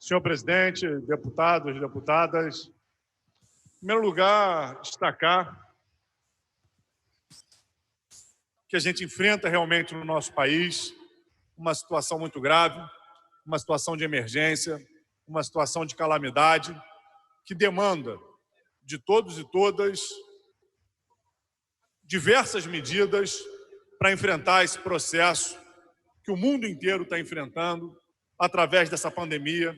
Senhor presidente, deputados, deputadas, em primeiro lugar, destacar que a gente enfrenta realmente no nosso país uma situação muito grave, uma situação de emergência, uma situação de calamidade que demanda de todos e todas diversas medidas para enfrentar esse processo que o mundo inteiro está enfrentando através dessa pandemia,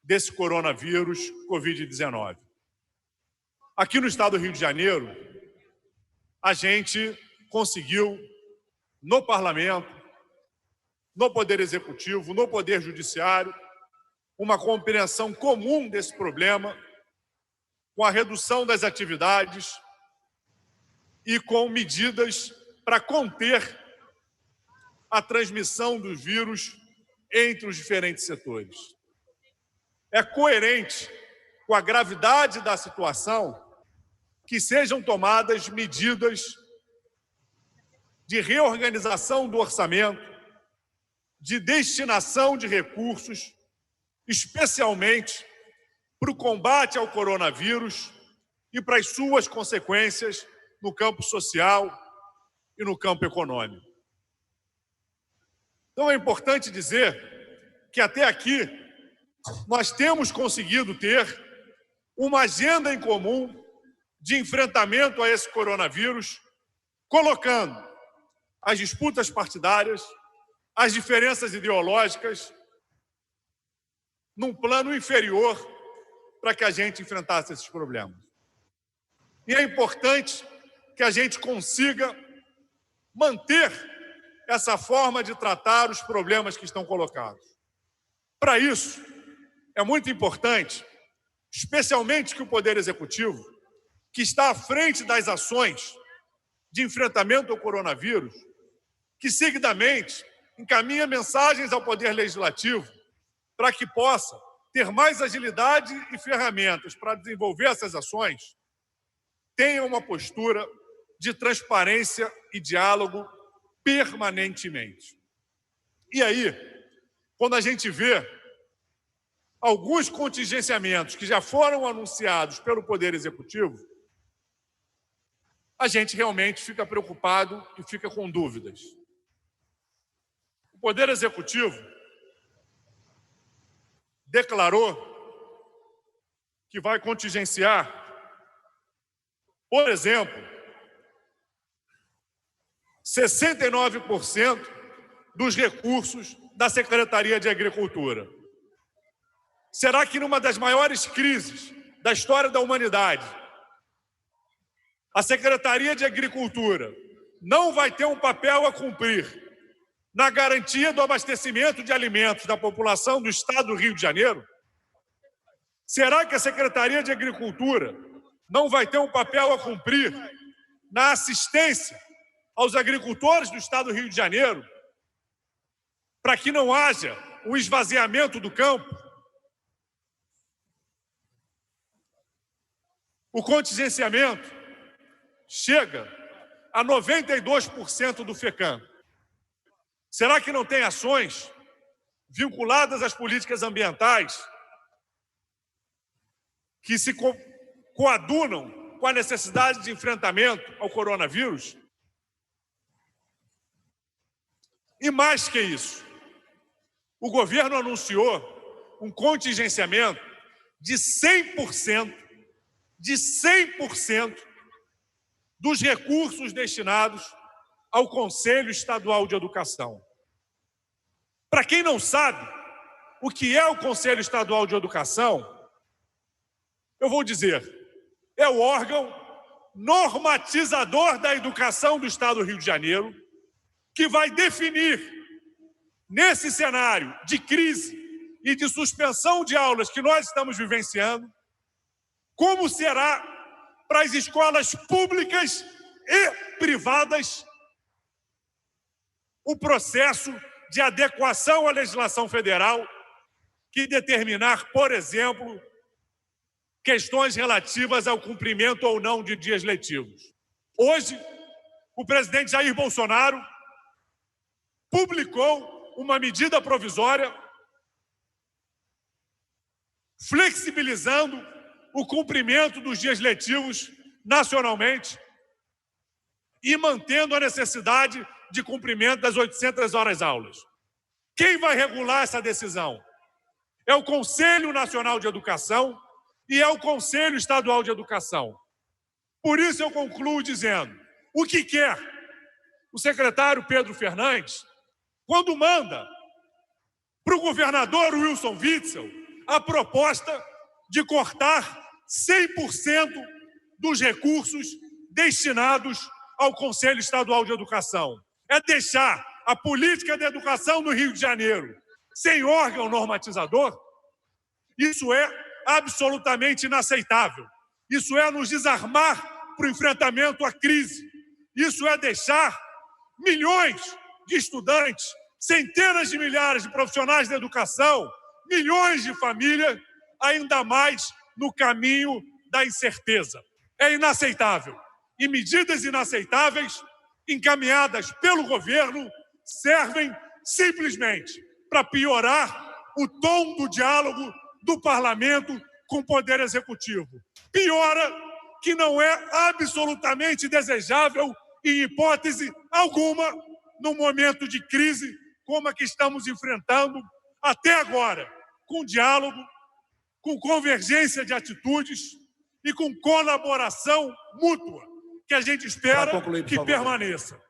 desse coronavírus Covid-19. Aqui no estado do Rio de Janeiro, a gente conseguiu, no parlamento, no poder executivo, no poder judiciário, uma compreensão comum desse problema, com a redução das atividades e com medidas para conter a transmissão do vírus entre os diferentes setores. É coerente com a gravidade da situação que sejam tomadas medidas de reorganização do orçamento, de destinação de recursos, especialmente para o combate ao coronavírus e para as suas consequências no campo social e no campo econômico. Então é importante dizer que até aqui nós temos conseguido ter uma agenda em comum de enfrentamento a esse coronavírus, colocando as disputas partidárias, as diferenças ideológicas num plano inferior para que a gente enfrentasse esses problemas. E é importante que a gente consiga manter essa forma de tratar os problemas que estão colocados. Para isso, é muito importante, especialmente que o Poder Executivo, que está à frente das ações de enfrentamento ao coronavírus, que seguidamente encaminha mensagens ao Poder Legislativo para que possa ter mais agilidade e ferramentas para desenvolver essas ações, tenha uma postura de transparência e diálogo permanentemente. E aí, quando a gente vê alguns contingenciamentos que já foram anunciados pelo Poder Executivo, a gente realmente fica preocupado e fica com dúvidas. O Poder Executivo declarou que vai contingenciar, por exemplo, 69% dos recursos da Secretaria de Agricultura. Será que numa das maiores crises da história da humanidade, a Secretaria de Agricultura não vai ter um papel a cumprir na garantia do abastecimento de alimentos da população do estado do Rio de Janeiro? Será que a Secretaria de Agricultura não vai ter um papel a cumprir na assistência aos agricultores do estado do Rio de Janeiro, para que não haja o esvaziamento do campo? O contingenciamento chega a 92% do FECAM. Será que não tem ações vinculadas às políticas ambientais que se coadunam com a necessidade de enfrentamento ao coronavírus? E mais que isso, o governo anunciou um contingenciamento de 100% dos recursos destinados ao Conselho Estadual de Educação. Para quem não sabe o que é o Conselho Estadual de Educação, eu vou dizer, é o órgão normatizador da educação do estado do Rio de Janeiro, que vai definir, nesse cenário de crise e de suspensão de aulas que nós estamos vivenciando, como será para as escolas públicas e privadas o processo de adequação à legislação federal que determinar, por exemplo, questões relativas ao cumprimento ou não de dias letivos. Hoje, o presidente Jair Bolsonaro publicou uma medida provisória flexibilizando o cumprimento dos dias letivos nacionalmente e mantendo a necessidade de cumprimento das 800 horas-aulas. Quem vai regular essa decisão? É o Conselho Nacional de Educação e é o Conselho Estadual de Educação. Por isso eu concluo dizendo, o que quer o secretário Pedro Fernandes, quando manda para o governador Wilson Witzel a proposta de cortar 100% dos recursos destinados ao Conselho Estadual de Educação. É deixar a política de educação no Rio de Janeiro sem órgão normatizador? Isso é absolutamente inaceitável. Isso é nos desarmar para o enfrentamento à crise. Isso é deixar milhões de estudantes, centenas de milhares de profissionais da educação, milhões de famílias, ainda mais no caminho da incerteza. É inaceitável. E medidas inaceitáveis, encaminhadas pelo governo, servem simplesmente para piorar o tom do diálogo do parlamento com o Poder Executivo. Piora que não é absolutamente desejável, em hipótese alguma, num momento de crise como a que estamos enfrentando até agora, com diálogo, com convergência de atitudes e com colaboração mútua, que a gente espera que permaneça.